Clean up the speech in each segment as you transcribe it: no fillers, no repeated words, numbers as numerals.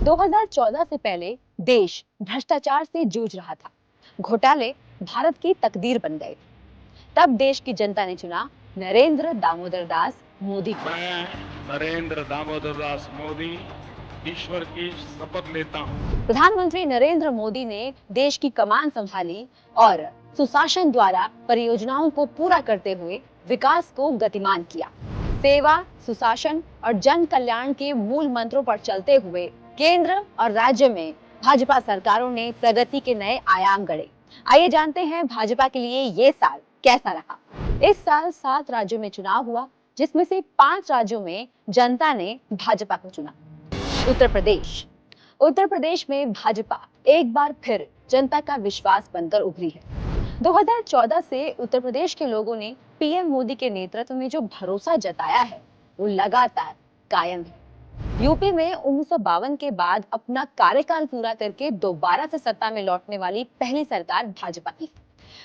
2014 से पहले देश भ्रष्टाचार से जूझ रहा था। घोटाले भारत की तकदीर बन गए। तब देश की जनता ने चुना नरेंद्र दामोदर दास मोदी को। मैं नरेंद्र दामोदर दास मोदी ईश्वर की शपथ लेता हूँ। प्रधानमंत्री नरेंद्र मोदी ने देश की कमान संभाली और सुशासन द्वारा परियोजनाओं को पूरा करते हुए विकास को गतिमान किया। सेवा, सुशासन और जन कल्याण के मूल मंत्रों पर चलते हुए केंद्र और राज्य में भाजपा सरकारों ने प्रगति के नए आयाम गढ़े। आइए जानते हैं भाजपा के लिए ये साल कैसा रहा। इस साल 7 राज्यों में चुनाव हुआ, जिसमें से 5 राज्यों में जनता ने भाजपा को चुना। उत्तर प्रदेश में भाजपा एक बार फिर जनता का विश्वास बनकर उभरी है। 2014 से उत्तर प्रदेश के लोगों ने पीएम मोदी के नेतृत्व में जो भरोसा जताया है वो लगातार कायम है। यूपी में 1952 के बाद अपना कार्यकाल पूरा करके दोबारा से सत्ता में लौटने वाली पहली सरकार भाजपा की।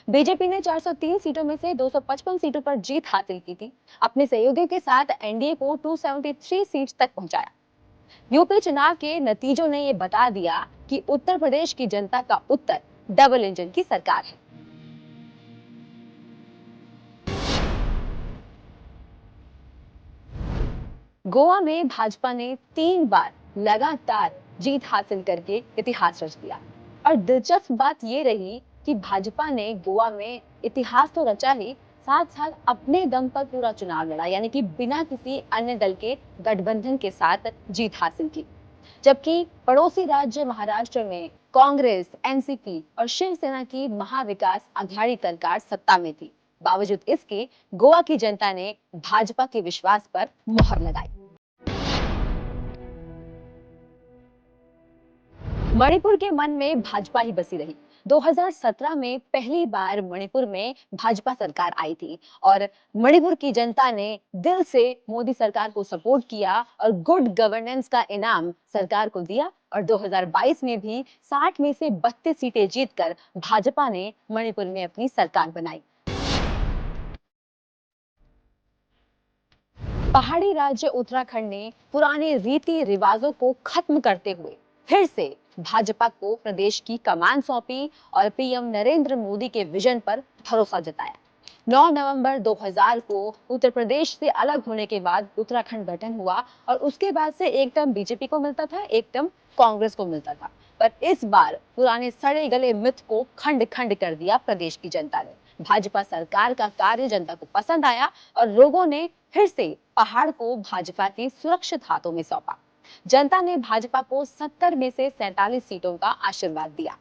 बीजेपी ने 403 सीटों में से 255 सीटों पर जीत हासिल की थी। अपने सहयोगियों के साथ एनडीए को 273 सीट तक पहुंचाया। यूपी चुनाव के नतीजों ने ये बता दिया कि उत्तर प्रदेश की जनता का उत्तर डबल इंजन की सरकार है। गोवा में भाजपा ने 3 बार लगातार जीत हासिल करके इतिहास रच दिया। और दिलचस्प बात ये रही कि भाजपा ने गोवा में इतिहास तो रचा ही, साथ साथ अपने दम पर पूरा चुनाव लड़ा, यानी कि बिना किसी अन्य दल के गठबंधन के साथ जीत हासिल की। जबकि पड़ोसी राज्य महाराष्ट्र में कांग्रेस, एनसीपी और शिवसेना की महाविकास अघाड़ी सरकार सत्ता में थी। बावजूद इसके गोवा की जनता ने भाजपा के विश्वास पर मुहर लगाई। मणिपुर के मन में भाजपा ही बसी रही। 2017 में पहली बार मणिपुर में भाजपा सरकार आई थी और मणिपुर की जनता ने दिल से मोदी सरकार को सपोर्ट किया और गुड गवर्नेंस का इनाम सरकार को दिया। और 2022 में भी 60 में से 32 सीटें जीतकर भाजपा ने मणिपुर में अपनी सरकार बनाई। पहाड़ी राज्य उत्तराखंड ने पुराने रीति रिवाजों को खत्म करते हुए फिर से भाजपा को प्रदेश की कमान सौंपी और पीएम नरेंद्र मोदी के विजन पर भरोसा जताया। 9 नवंबर 2000 को उत्तर प्रदेश से अलग होने के बाद उत्तराखंड गठन हुआ और उसके बाद से एक टर्म बीजेपी को मिलता था, एक टर्म कांग्रेस को मिलता था। पर इस बार पुराने सड़े गले मिथ को खंड खंड कर दिया प्रदेश की जनता ने। भाजपा सरकार का कार्य जनता को पसंद आया और लोगों ने फिर से पहाड़ को भाजपा के सुरक्षित हाथों में सौंपा। जनता ने भाजपा को 70 में से 47 सीटों का आशीर्वाद दिया।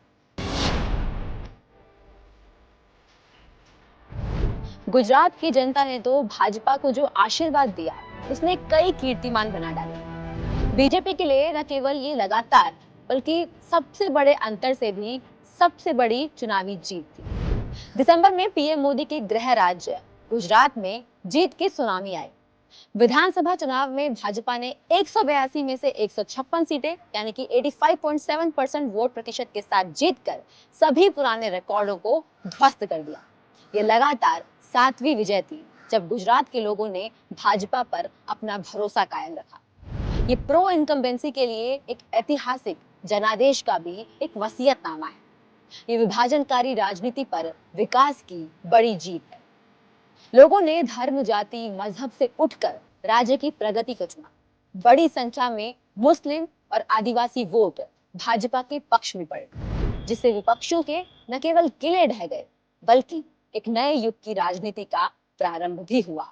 गुजरात की जनता ने तो भाजपा को जो आशीर्वाद दिया उसने कई कीर्तिमान बना डाले। बीजेपी के लिए न केवल ये लगातार बल्कि सबसे बड़े अंतर से भी सबसे बड़ी चुनावी जीत थी। दिसंबर में पीएम मोदी के गृह राज्य गुजरात में जीत की सुनामी आई। विधानसभा चुनाव में भाजपा ने 182 में से 156 सीटें यानी कि 85.7% वोट प्रतिशत के साथ जीतकर सभी पुराने रिकॉर्डों को ध्वस्त कर दिया। ये लगातार 7वीं विजय थी जब गुजरात के लोगों ने भाजपा पर अपना भरोसा कायम रखा। ये प्रो इनकम्बेंसी के लिए एक ऐतिहासिक जनादेश का भी एक वसीयतनामा है। ये विभाजनकारी राजनीति पर विकास की बड़ी जीत है। लोगों ने धर्म, जाति, मजहब से उठकर राज्य की प्रगति को चुना। बड़ी संख्या में मुस्लिम और आदिवासी वोट भाजपा के पक्ष में पड़े, जिससे विपक्षों के न केवल किले ढह गए बल्कि एक नए युग की राजनीति का प्रारंभ भी हुआ।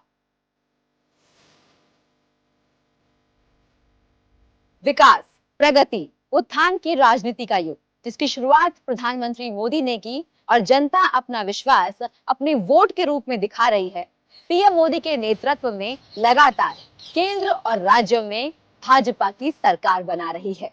विकास, प्रगति, उत्थान की राजनीति का युग, जिसकी शुरुआत प्रधानमंत्री मोदी ने की और जनता अपना विश्वास अपने वोट के रूप में दिखा रही है। पीएम मोदी के नेतृत्व में लगातार केंद्र और राज्यों में भाजपा की सरकार बना रही है।